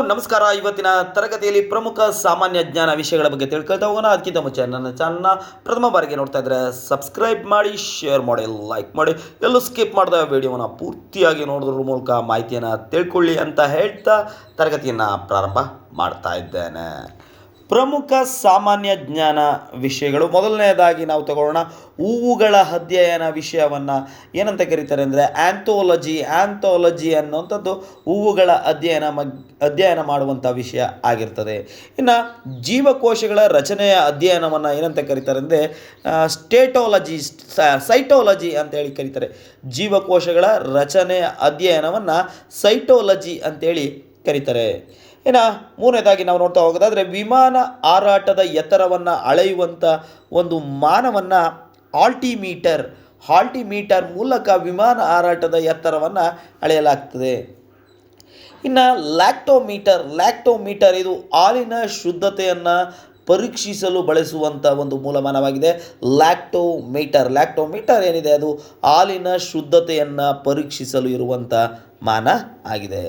ನಮಸ್ಕಾರ. ಇವತ್ತಿನ ತರಗತಿಯಲ್ಲಿ ಪ್ರಮುಖ ಸಾಮಾನ್ಯ ಜ್ಞಾನ ವಿಷಯಗಳ ಬಗ್ಗೆ ತಿಳ್ಕೊಳ್ತಾ ಹೋಗೋಣ. ಅದಕ್ಕಿಂತ ಮುಂಚೆ ನನ್ನ ಚಾನಲ್ನ ಪ್ರಥಮ ಬಾರಿಗೆ ನೋಡ್ತಾ ಇದ್ದರೆ ಸಬ್ಸ್ಕ್ರೈಬ್ ಮಾಡಿ, ಶೇರ್ ಮಾಡಿ, ಲೈಕ್ ಮಾಡಿ, ಎಲ್ಲೂ ಸ್ಕಿಪ್ ಮಾಡಿದ ವಿಡಿಯೋವನ್ನು ಪೂರ್ತಿಯಾಗಿ ನೋಡೋದ್ರ ಮೂಲಕ ಮಾಹಿತಿಯನ್ನು ತಿಳ್ಕೊಳ್ಳಿ ಅಂತ ಹೇಳ್ತಾ ತರಗತಿಯನ್ನು ಪ್ರಾರಂಭ ಮಾಡ್ತಾ ಇದ್ದೇನೆ. ಪ್ರಮುಖ ಸಾಮಾನ್ಯ ಜ್ಞಾನ ವಿಷಯಗಳು. ಮೊದಲನೆಯದಾಗಿ ನಾವು ತಗೊಳ್ಳೋಣ ಹೂವುಗಳ ಅಧ್ಯಯನ ವಿಷಯವನ್ನು ಏನಂತ ಕರೀತಾರೆ ಅಂದರೆ ಆ್ಯಂಥೋಲಜಿ ಅನ್ನುವಂಥದ್ದು ಹೂವುಗಳ ಅಧ್ಯಯನ ಮಾಡುವಂಥ ವಿಷಯ ಆಗಿರ್ತದೆ. ಇನ್ನು ಜೀವಕೋಶಗಳ ರಚನೆಯ ಅಧ್ಯಯನವನ್ನು ಏನಂತ ಕರೀತಾರೆ ಅಂದರೆ ಸೈಟೋಲಜಿ ಅಂತೇಳಿ ಕರೀತಾರೆ. ಜೀವಕೋಶಗಳ ರಚನೆಯ ಅಧ್ಯಯನವನ್ನು ಸೈಟೋಲಜಿ ಅಂತೇಳಿ ಕರೀತಾರೆ. ಇನ್ನು ಮೂರನೇದಾಗಿ ನಾವು ನೋಡ್ತಾ ಹೋಗೋದಾದರೆ ವಿಮಾನ ಹಾರಾಟದ ಎತ್ತರವನ್ನು ಅಳೆಯುವಂಥ ಒಂದು ಮಾನವನ್ನು ಆಲ್ಟಿಮೀಟರ್ ಮೂಲಕ ವಿಮಾನ ಹಾರಾಟದ ಎತ್ತರವನ್ನು ಅಳೆಯಲಾಗ್ತದೆ. ಇನ್ನು ಲ್ಯಾಕ್ಟೋಮೀಟರ್ ಇದು ಹಾಲಿನ ಶುದ್ಧತೆಯನ್ನು ಪರೀಕ್ಷಿಸಲು ಬಳಸುವಂಥ ಒಂದು ಮೂಲಮಾನವಾಗಿದೆ. ಲ್ಯಾಕ್ಟೋಮೀಟರ್ ಏನಿದೆ ಅದು ಹಾಲಿನ ಶುದ್ಧತೆಯನ್ನು ಪರೀಕ್ಷಿಸಲು ಇರುವಂಥ ಮಾನ ಆಗಿದೆ.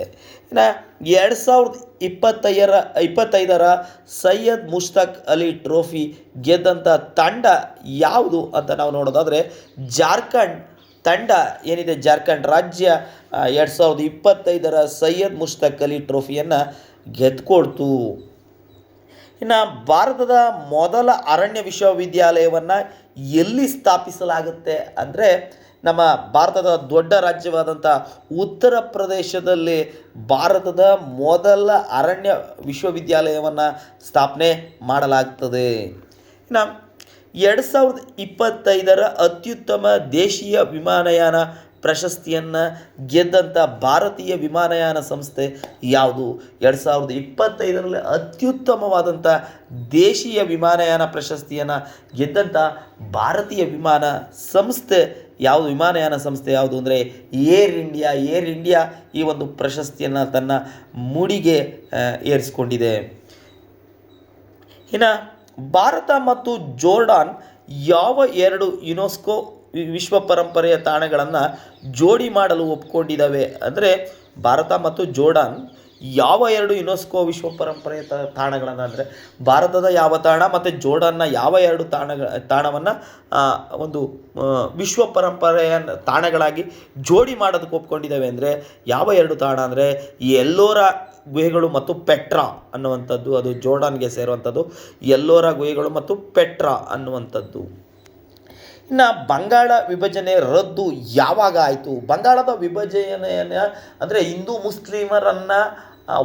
ಇನ್ನು 2025ರ ಸೈಯದ್ ಮುಷ್ತಾಕ್ ಅಲಿ ಟ್ರೋಫಿ ಗೆದ್ದಂಥ ತಂಡ ಯಾವುದು ಅಂತ ನಾವು ನೋಡೋದಾದರೆ ಜಾರ್ಖಂಡ್ ತಂಡ ಏನಿದೆ, ಜಾರ್ಖಂಡ್ ರಾಜ್ಯ 2025ರ ಸೈಯದ್ ಮುಷ್ತಾಕ್ ಅಲಿ ಟ್ರೋಫಿಯನ್ನು ಗೆದ್ಕೊಳ್ತು. ಇನ್ನು ಭಾರತದ ಮೊದಲ ಅರಣ್ಯ ವಿಶ್ವವಿದ್ಯಾಲಯವನ್ನು ಎಲ್ಲಿ ಸ್ಥಾಪಿಸಲಾಗುತ್ತೆ ಅಂದರೆ ನಮ್ಮ ಭಾರತದ ದೊಡ್ಡ ರಾಜ್ಯವಾದಂಥ ಉತ್ತರ ಪ್ರದೇಶದಲ್ಲಿ ಭಾರತದ ಮೊದಲ ಅರಣ್ಯ ವಿಶ್ವವಿದ್ಯಾಲಯವನ್ನು ಸ್ಥಾಪನೆ ಮಾಡಲಾಗ್ತದೆ. ಇನ್ನು 2025ರ ಅತ್ಯುತ್ತಮ ದೇಶೀಯ ವಿಮಾನಯಾನ ಪ್ರಶಸ್ತಿಯನ್ನು ಗೆದ್ದಂಥ ಭಾರತೀಯ ವಿಮಾನಯಾನ ಸಂಸ್ಥೆ ಯಾವುದು? 2025ರಲ್ಲಿ ಅತ್ಯುತ್ತಮವಾದಂಥ ದೇಶೀಯ ವಿಮಾನಯಾನ ಪ್ರಶಸ್ತಿಯನ್ನು ಗೆದ್ದಂಥ ಭಾರತೀಯ ವಿಮಾನಯಾನ ಸಂಸ್ಥೆ ಯಾವುದು ಅಂದರೆ ಏರ್ ಇಂಡಿಯಾ ಈ ಒಂದು ಪ್ರಶಸ್ತಿಯನ್ನು ತನ್ನ ಮುಡಿಗೆ ಏರಿಸಿಕೊಂಡಿದೆ. ಇನ್ನು ಭಾರತ ಮತ್ತು ಜೋರ್ಡಾನ್ ಯಾವ ಎರಡು ಯುನೆಸ್ಕೋ ವಿಶ್ವ ಪರಂಪರೆಯ ತಾಣಗಳನ್ನು ಜೋಡಿ ಮಾಡಲು ಒಪ್ಪಿಕೊಂಡಿದ್ದಾವೆ ಅಂದರೆ ಭಾರತ ಮತ್ತು ಜೋರ್ಡಾನ್ ಯಾವ ಎರಡು ಯುನೆಸ್ಕೋ ವಿಶ್ವ ಪರಂಪರೆಯ ತಾಣಗಳನ್ನು ಅಂದರೆ ಭಾರತದ ಯಾವ ತಾಣ ಮತ್ತು ಜೋರ್ಡಾನ್ನ ಯಾವ ಎರಡು ತಾಣವನ್ನು ಒಂದು ವಿಶ್ವ ಪರಂಪರೆಯ ತಾಣಗಳಾಗಿ ಜೋಡಿ ಮಾಡೋದಕ್ಕೆ ಒಪ್ಕೊಂಡಿದ್ದಾವೆ ಅಂದರೆ ಯಾವ ಎರಡು ತಾಣ ಅಂದರೆ ಎಲ್ಲೋರ ಗುಹೆಗಳು ಮತ್ತು ಪೆಟ್ರಾ ಅನ್ನುವಂಥದ್ದು, ಅದು ಜೋರ್ಡಾನ್ಗೆ ಸೇರುವಂಥದ್ದು. ಎಲ್ಲೋರ ಗುಹೆಗಳು ಮತ್ತು ಪೆಟ್ರಾ ಅನ್ನುವಂಥದ್ದು. ಇನ್ನು ಬಂಗಾಳ ವಿಭಜನೆ ರದ್ದು ಯಾವಾಗ ಆಯಿತು? ಬಂಗಾಳದ ವಿಭಜನೆಯನ್ನು ಅಂದರೆ ಹಿಂದೂ ಮುಸ್ಲಿಮರನ್ನು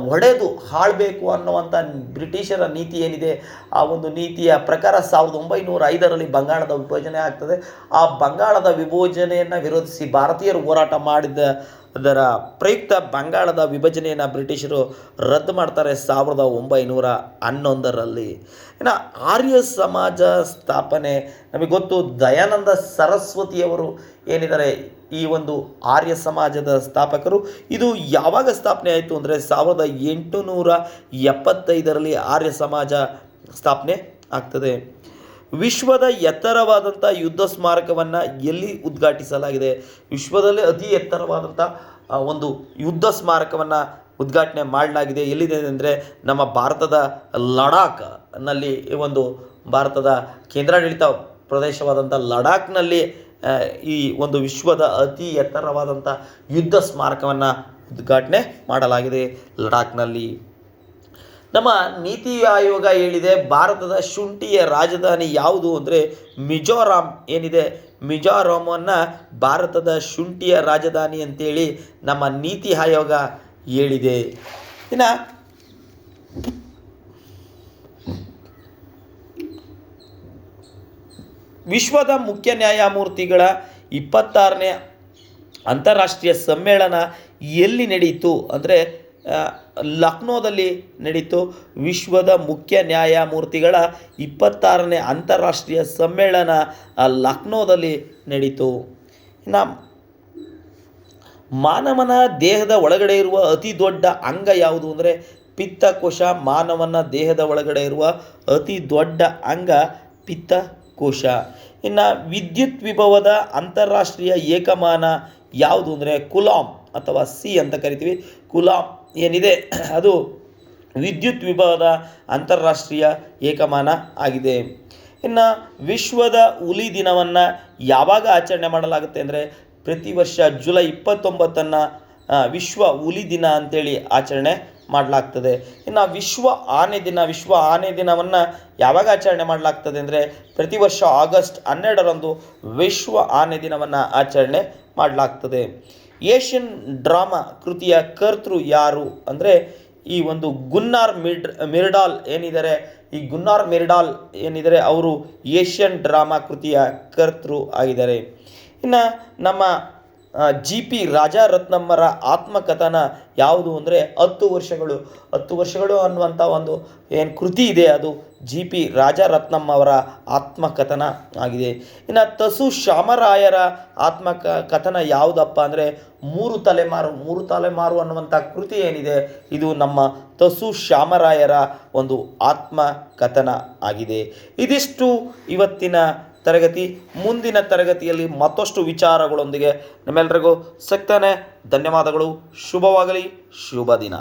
ಹೊಡೆದು ಆಳಬೇಕು ಅನ್ನುವಂಥ ಬ್ರಿಟಿಷರ ನೀತಿ ಏನಿದೆ, ಆ ಒಂದು ನೀತಿಯ ಪ್ರಕಾರ 1905ರಲ್ಲಿ ಬಂಗಾಳದ ವಿಭಜನೆ ಆಗ್ತದೆ. ಆ ಬಂಗಾಳದ ವಿಭಜನೆಯನ್ನು ವಿರೋಧಿಸಿ ಭಾರತೀಯರು ಹೋರಾಟ ಮಾಡಿದರ ಪ್ರಯುಕ್ತ ಬಂಗಾಳದ ವಿಭಜನೆಯನ್ನು ಬ್ರಿಟಿಷರು ರದ್ದು ಮಾಡ್ತಾರೆ 1911ರಲ್ಲಿ. ಇನ್ನು ಆರ್ಯ ಸಮಾಜ ಸ್ಥಾಪನೆ ನಮಗೆ ಗೊತ್ತು. ದಯಾನಂದ ಸರಸ್ವತಿಯವರು ಏನಿದ್ದಾರೆ ಈ ಒಂದು ಆರ್ಯ ಸಮಾಜದ ಸ್ಥಾಪಕರು. ಇದು ಯಾವಾಗ ಸ್ಥಾಪನೆ ಆಯಿತು ಅಂದರೆ 1875ರಲ್ಲಿ ಆರ್ಯ ಸಮಾಜ ಸ್ಥಾಪನೆ ಆಗ್ತದೆ. ವಿಶ್ವದ ಎತ್ತರವಾದಂಥ ಯುದ್ಧ ಸ್ಮಾರಕವನ್ನು ಎಲ್ಲಿ ಉದ್ಘಾಟಿಸಲಾಗಿದೆ? ವಿಶ್ವದಲ್ಲೇ ಅತಿ ಎತ್ತರವಾದಂಥ ಒಂದು ಯುದ್ಧ ಸ್ಮಾರಕವನ್ನು ಉದ್ಘಾಟನೆ ಮಾಡಲಾಗಿದೆ. ಎಲ್ಲಿದೆ ಅಂದರೆ ನಮ್ಮ ಭಾರತದ ಲಡಾಖ್ನಲ್ಲಿ, ಒಂದು ಭಾರತದ ಕೇಂದ್ರಾಡಳಿತ ಪ್ರದೇಶವಾದಂಥ ಲಡಾಖ್ನಲ್ಲಿ ಈ ಒಂದು ವಿಶ್ವದ ಅತಿ ಎತ್ತರವಾದಂಥ ಯುದ್ಧ ಸ್ಮಾರಕವನ್ನು ಉದ್ಘಾಟನೆ ಮಾಡಲಾಗಿದೆ ಲಡಾಖ್ನಲ್ಲಿ. ನಮ್ಮ ನೀತಿ ಆಯೋಗ ಹೇಳಿದೆ ಭಾರತದ ಶುಂಠಿಯ ರಾಜಧಾನಿ ಯಾವುದು ಅಂದರೆ ಮಿಜೋರಾಂ ಏನಿದೆ, ಮಿಜೋರಾಮನ್ನು ಭಾರತದ ಶುಂಠಿಯ ರಾಜಧಾನಿ ಅಂತೇಳಿ ನಮ್ಮ ನೀತಿ ಆಯೋಗ ಹೇಳಿದೆ. ಇನ್ನು ವಿಶ್ವದ ಮುಖ್ಯ ನ್ಯಾಯಮೂರ್ತಿಗಳ 26ನೇ ಅಂತಾರಾಷ್ಟ್ರೀಯ ಸಮ್ಮೇಳನ ಎಲ್ಲಿ ನಡೆಯಿತು ಅಂದರೆ ಲಕ್ನೋದಲ್ಲಿ ನಡೀತು. ವಿಶ್ವದ ಮುಖ್ಯ ನ್ಯಾಯಮೂರ್ತಿಗಳ 26ನೇ ಅಂತಾರಾಷ್ಟ್ರೀಯ ಸಮ್ಮೇಳನ ಲಕ್ನೋದಲ್ಲಿ ನಡೀತು. ಇನ್ನು ಮಾನವನ ದೇಹದ ಒಳಗಡೆ ಇರುವ ಅತಿ ದೊಡ್ಡ ಅಂಗ ಯಾವುದು ಅಂದರೆ ಪಿತ್ತಕೋಶ. ಮಾನವನ ದೇಹದ ಒಳಗಡೆ ಇರುವ ಅತಿ ದೊಡ್ಡ ಅಂಗ ಪಿತ್ತಕೋಶ. ಇನ್ನು ವಿದ್ಯುತ್ ವಿಭವದ ಅಂತಾರಾಷ್ಟ್ರೀಯ ಏಕಮಾನ ಯಾವುದು ಅಂದರೆ ಕುಲಾಂಬ್ ಅಥವಾ ಸಿ ಅಂತ ಕರಿತೀವಿ. ಕುಲಾಂಬ್ ಏನಿದೆ ಅದು ವಿದ್ಯುತ್ ವಿಭವದ ಅಂತಾರಾಷ್ಟ್ರೀಯ ಏಕಮಾನ ಆಗಿದೆ. ಇನ್ನು ವಿಶ್ವದ ಹುಲಿ ದಿನವನ್ನು ಯಾವಾಗ ಆಚರಣೆ ಮಾಡಲಾಗುತ್ತೆ ಅಂದರೆ ಪ್ರತಿ ವರ್ಷ ಜುಲೈ 29 ವಿಶ್ವ ಹುಲಿ ದಿನ ಅಂತೇಳಿ ಆಚರಣೆ ಮಾಡಲಾಗ್ತದೆ. ಇನ್ನು ವಿಶ್ವ ಆನೆ ದಿನವನ್ನು ಯಾವಾಗ ಆಚರಣೆ ಮಾಡಲಾಗ್ತದೆ ಅಂದರೆ ಪ್ರತಿ ವರ್ಷ ಆಗಸ್ಟ್ 12ರಂದು ವಿಶ್ವ ಆನೆ ದಿನವನ್ನು ಆಚರಣೆ ಮಾಡಲಾಗ್ತದೆ. ಏಷ್ಯನ್ ಡ್ರಾಮಾ ಕೃತಿಯ ಕರ್ತೃ ಯಾರು ಅಂದರೆ ಈ ಒಂದು ಗುನ್ನಾರ್ ಮಿರ್ಡಾಲ್ ಏನಿದ್ದಾರೆ, ಈ ಗುನ್ನಾರ್ ಮಿರ್ಡಾಲ್ ಏನಿದ್ದಾರೆ ಅವರು ಏಷ್ಯನ್ ಡ್ರಾಮಾ ಕೃತಿಯ ಕರ್ತೃ ಆಗಿದ್ದಾರೆ. ಇನ್ನು ನಮ್ಮ GP ರಾಜರತ್ನಮ್ಮರ ಆತ್ಮಕಥನ ಯಾವುದು ಅಂದರೆ 10 ವರ್ಷಗಳು ಅನ್ನುವಂಥ ಒಂದು ಏನು ಕೃತಿ ಇದೆ, ಅದು GP ರಾಜರತ್ನಂ ಅವರ ಆತ್ಮಕಥನ ಆಗಿದೆ. ಇನ್ನು ತಸು ಶ್ಯಾಮರಾಯರ ಕಥನ ಯಾವುದಪ್ಪ ಅಂದರೆ ಮೂರು ತಲೆಮಾರು ಅನ್ನುವಂಥ ಕೃತಿ ಏನಿದೆ, ಇದು ನಮ್ಮ ತಸು ಶ್ಯಾಮರಾಯರ ಒಂದು ಆತ್ಮಕಥನ ಆಗಿದೆ. ಇದಿಷ್ಟು ಇವತ್ತಿನ ತರಗತಿ. ಮುಂದಿನ ತರಗತಿಯಲ್ಲಿ ಮತ್ತಷ್ಟು ವಿಚಾರಗಳೊಂದಿಗೆ ನಿಮ್ಮೆಲ್ಲರಿಗೂ ಸಿಗ್ತಾನೆ. ಧನ್ಯವಾದಗಳು. ಶುಭವಾಗಲಿ. ಶುಭ ದಿನ.